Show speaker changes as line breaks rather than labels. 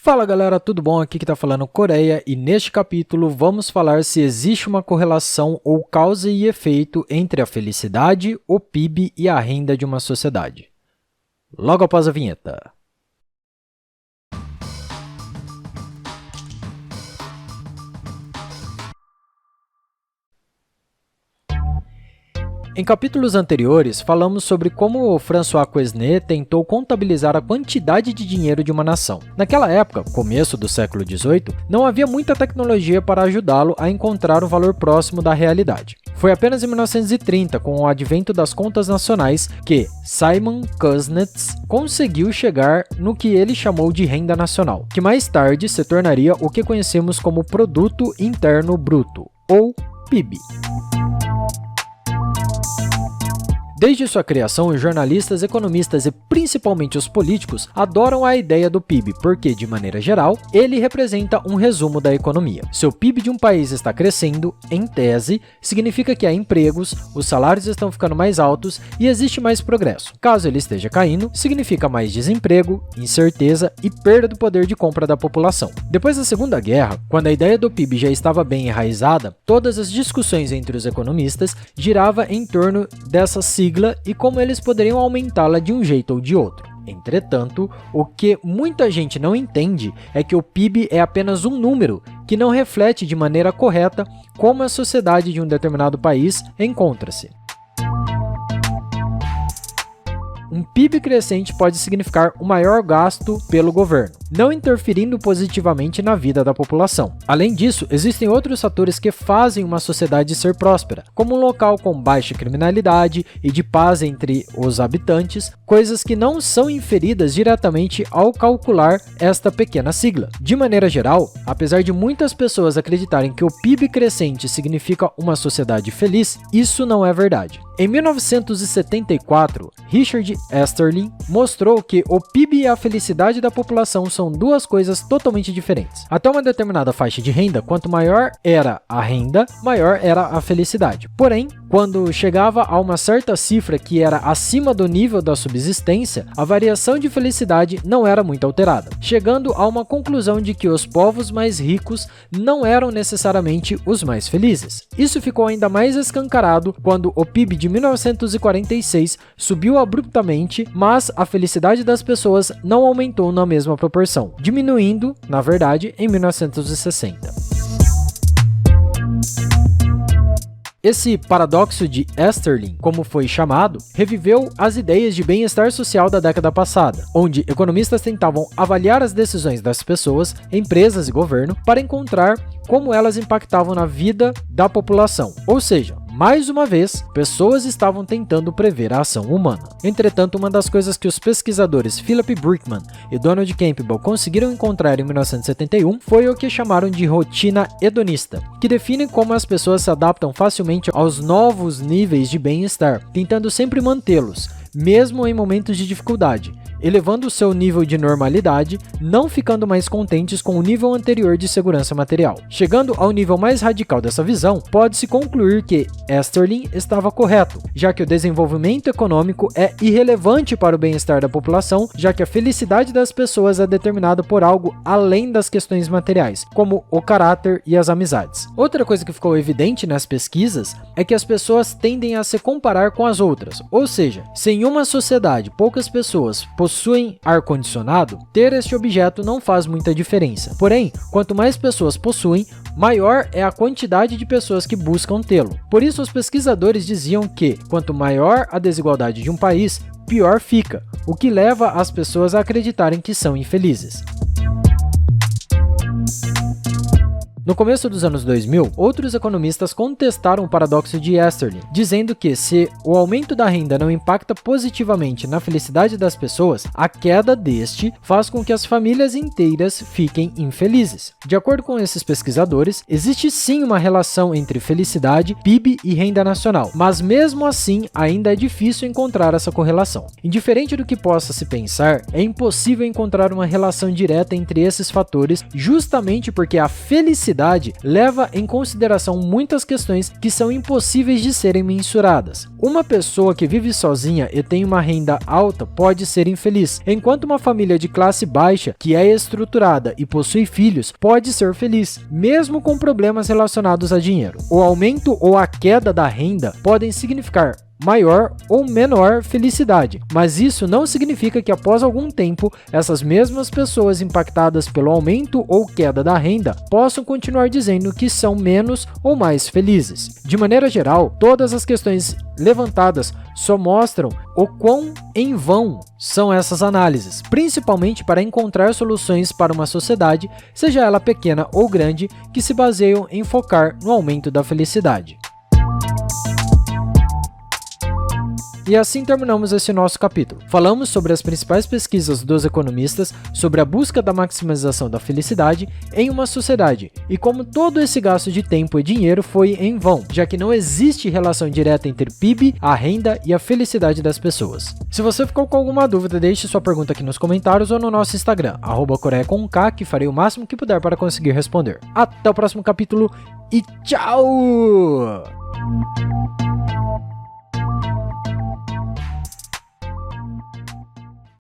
Fala galera, tudo bom? Aqui que tá falando Coreia e neste capítulo vamos falar se existe uma correlação ou causa e efeito entre a felicidade, o PIB e a renda de uma sociedade. Logo após a vinheta. Em capítulos anteriores, falamos sobre como François Quesnay tentou contabilizar a quantidade de dinheiro de uma nação. Naquela época, começo do século XVIII, não havia muita tecnologia para ajudá-lo a encontrar um valor próximo da realidade. Foi apenas em 1930, com o advento das contas nacionais, que Simon Kuznets conseguiu chegar no que ele chamou de renda nacional, que mais tarde se tornaria o que conhecemos como Produto Interno Bruto, ou PIB. Desde sua criação, os jornalistas, economistas e principalmente os políticos adoram a ideia do PIB, porque, de maneira geral, ele representa um resumo da economia. Se o PIB de um país está crescendo, em tese, significa que há empregos, os salários estão ficando mais altos e existe mais progresso. Caso ele esteja caindo, significa mais desemprego, incerteza e perda do poder de compra da população. Depois da Segunda Guerra, quando a ideia do PIB já estava bem enraizada, todas as discussões entre os economistas giravam em torno dessa sigla e como eles poderiam aumentá-la de um jeito ou de outro. Entretanto, o que muita gente não entende é que o PIB é apenas um número que não reflete de maneira correta como a sociedade de um determinado país encontra-se. Um PIB crescente pode significar um maior gasto pelo governo, não interferindo positivamente na vida da população. Além disso, existem outros fatores que fazem uma sociedade ser próspera, como um local com baixa criminalidade e de paz entre os habitantes, coisas que não são inferidas diretamente ao calcular esta pequena sigla. De maneira geral, apesar de muitas pessoas acreditarem que o PIB crescente significa uma sociedade feliz, isso não é verdade. Em 1974, Richard Easterlin mostrou que o PIB e a felicidade da população são duas coisas totalmente diferentes. Até uma determinada faixa de renda, quanto maior era a renda, maior era a felicidade. Porém, quando chegava a uma certa cifra que era acima do nível da subsistência, a variação de felicidade não era muito alterada, chegando a uma conclusão de que os povos mais ricos não eram necessariamente os mais felizes. Isso ficou ainda mais escancarado quando o PIB de 1946 subiu abruptamente, mas a felicidade das pessoas não aumentou na mesma proporção, diminuindo, na verdade, em 1960. Esse paradoxo de Easterlin, como foi chamado, reviveu as ideias de bem-estar social da década passada, onde economistas tentavam avaliar as decisões das pessoas, empresas e governo para encontrar como elas impactavam na vida da população, ou seja, mais uma vez, pessoas estavam tentando prever a ação humana. Entretanto, uma das coisas que os pesquisadores Philip Brickman e Donald Campbell conseguiram encontrar em 1971 foi o que chamaram de rotina hedonista, que define como as pessoas se adaptam facilmente aos novos níveis de bem-estar, tentando sempre mantê-los, mesmo em momentos de dificuldade, elevando o seu nível de normalidade, não ficando mais contentes com o nível anterior de segurança material. Chegando ao nível mais radical dessa visão, pode-se concluir que Easterlin estava correto, já que o desenvolvimento econômico é irrelevante para o bem-estar da população, já que a felicidade das pessoas é determinada por algo além das questões materiais, como o caráter e as amizades. Outra coisa que ficou evidente nas pesquisas é que as pessoas tendem a se comparar com as outras, ou seja, se em uma sociedade poucas pessoas possuem ar-condicionado, ter este objeto não faz muita diferença. Porém, quanto mais pessoas possuem, maior é a quantidade de pessoas que buscam tê-lo. Por isso, os pesquisadores diziam que, quanto maior a desigualdade de um país, pior fica, o que leva as pessoas a acreditarem que são infelizes. No começo dos anos 2000, outros economistas contestaram o paradoxo de Easterlin, dizendo que se o aumento da renda não impacta positivamente na felicidade das pessoas, a queda deste faz com que as famílias inteiras fiquem infelizes. De acordo com esses pesquisadores, existe sim uma relação entre felicidade, PIB e renda nacional, mas mesmo assim ainda é difícil encontrar essa correlação. Indiferente do que possa se pensar, é impossível encontrar uma relação direta entre esses fatores, justamente porque a felicidade felicidade leva em consideração muitas questões que são impossíveis de serem mensuradas. Uma pessoa que vive sozinha e tem uma renda alta pode ser infeliz, enquanto uma família de classe baixa, que é estruturada e possui filhos, pode ser feliz, mesmo com problemas relacionados a dinheiro. O aumento ou a queda da renda podem significar maior ou menor felicidade, mas isso não significa que após algum tempo, essas mesmas pessoas impactadas pelo aumento ou queda da renda possam continuar dizendo que são menos ou mais felizes. De maneira geral, todas as questões levantadas só mostram o quão em vão são essas análises, principalmente para encontrar soluções para uma sociedade, seja ela pequena ou grande, que se baseiam em focar no aumento da felicidade. E assim terminamos esse nosso capítulo. Falamos sobre as principais pesquisas dos economistas sobre a busca da maximização da felicidade em uma sociedade e como todo esse gasto de tempo e dinheiro foi em vão, já que não existe relação direta entre PIB, a renda e a felicidade das pessoas. Se você ficou com alguma dúvida, deixe sua pergunta aqui nos comentários ou no nosso Instagram, @coreia_com_k, que farei o máximo que puder para conseguir responder. Até o próximo capítulo e tchau!